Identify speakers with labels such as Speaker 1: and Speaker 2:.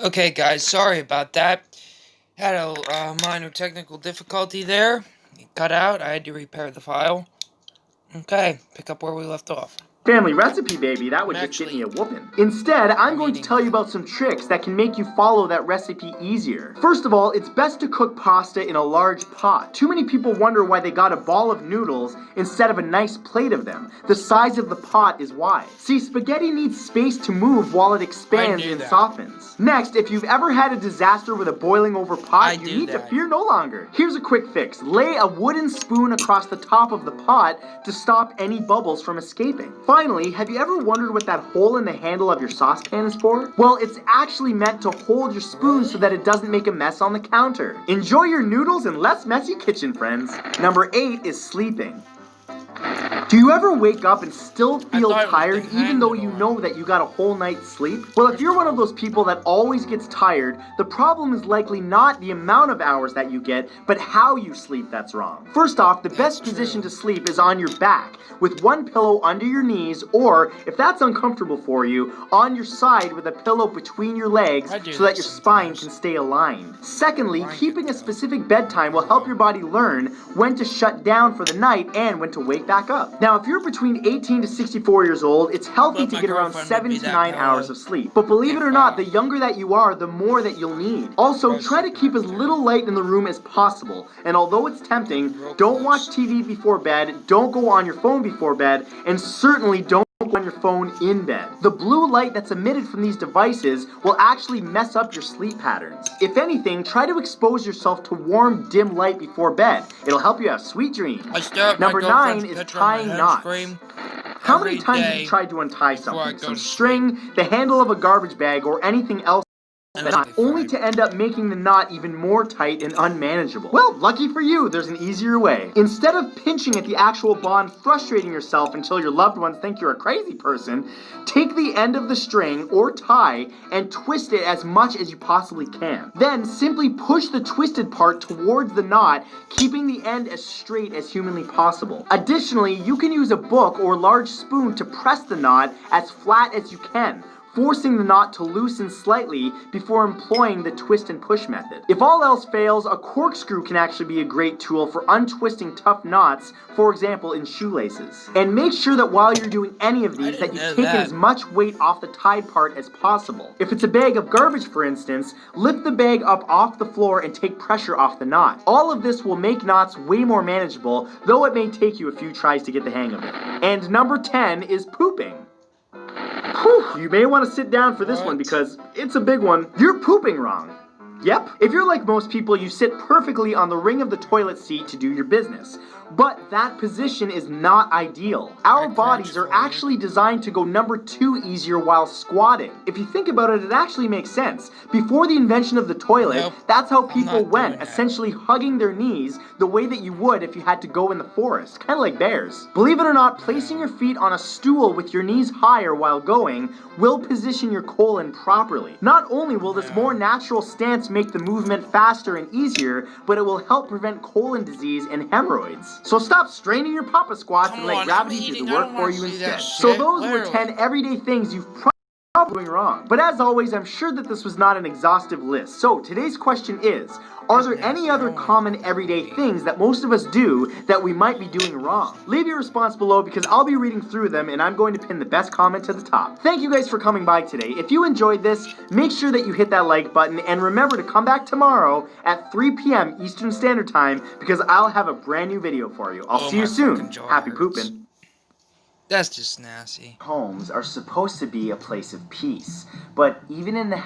Speaker 1: Okay, guys, sorry about that. Had a minor technical difficulty there. It cut out. I had to repair the file. Okay, pick up where we left off.
Speaker 2: Family recipe, baby, that would just get me a whooping. Instead, I'm going to tell you about some tricks that can make you follow that recipe easier. First of all, it's best to cook pasta in a large pot. Too many people wonder why they got a ball of noodles instead of a nice plate of them. The size of the pot is why. See, spaghetti needs space to move while it expands and softens. Next, if you've ever had a disaster with a boiling over pot, you need to fear no longer. Here's a quick fix. Lay a wooden spoon across the top of the pot to stop any bubbles from escaping. Finally, have you ever wondered what that hole in the handle of your saucepan is for? Well, it's actually meant to hold your spoon so that it doesn't make a mess on the counter. Enjoy your noodles in less messy kitchen, friends. Number 8 is sleeping. Do you ever wake up and still feel tired even though you know that you got a whole night's sleep? Well, if you're one of those people that always gets tired, the problem is likely not the amount of hours that you get, but how you sleep that's wrong. First off, the best position to sleep is on your back, with one pillow under your knees, or, if that's uncomfortable for you, on your side with a pillow between your legs so that your spine can stay aligned. Secondly, keeping a specific bedtime will help your body learn when to shut down for the night and when to wake back up. Now, if you're between 18 to 64 years old, it's healthy to get around 7 to 9 hours of sleep. But believe it or not, the younger that you are, the more that you'll need. Also, try to keep as little light in the room as possible. And although it's tempting, don't watch TV before bed, don't go on your phone before bed, and certainly don't go on your phone in bed. The blue light that's emitted from these devices will actually mess up your sleep patterns. If anything, try to expose yourself to warm, dim light before bed. It'll help you have sweet dreams. Number 9 is tying knots. How many times have you tried to untie something? Some string, the handle of a garbage bag, or anything else? Only to end up making the knot even more tight and unmanageable. Well, lucky for you, there's an easier way. Instead of pinching at the actual bond, frustrating yourself until your loved ones think you're a crazy person, take the end of the string or tie and twist it as much as you possibly can. Then simply push the twisted part towards the knot, keeping the end as straight as humanly possible. Additionally, you can use a book or large spoon to press the knot as flat as you can, forcing the knot to loosen slightly before employing the twist and push method. If all else fails, a corkscrew can actually be a great tool for untwisting tough knots, for example in shoelaces. And make sure that while you're doing any of these that you've taken as much weight off the tied part as possible. If it's a bag of garbage, for instance, lift the bag up off the floor and take pressure off the knot. All of this will make knots way more manageable, though it may take you a few tries to get the hang of it. And number 10 is pooping. Whew, you may want to sit down for this one because it's a big one. You're pooping wrong. Yep. If you're like most people, you sit perfectly on the ring of the toilet seat to do your business. But that position is not ideal. Our bodies are actually designed to go number 2 easier while squatting. If you think about it, it actually makes sense. Before the invention of the toilet, that's how people went, essentially hugging their knees the way that you would if you had to go in the forest, kind of like bears. Believe it or not, placing your feet on a stool with your knees higher while going will position your colon properly. Not only will this more natural stance make the movement faster and easier, but it will help prevent colon disease and hemorrhoids. So stop straining your papa squats and let gravity do the work for you instead. So those were 10 everyday things you've probably doing wrong. But as always, I'm sure that this was not an exhaustive list. So today's question is, are there any other common everyday things that most of us do that we might be doing wrong? Leave your response below because I'll be reading through them and I'm going to pin the best comment to the top. Thank you guys for coming by today. If you enjoyed this, make sure that you hit that like button and remember to come back tomorrow at 3 p.m. Eastern Standard Time because I'll have a brand new video for you. I'll see you soon. Happy pooping.
Speaker 1: That's just nasty.
Speaker 2: Homes are supposed to be a place of peace, but even in the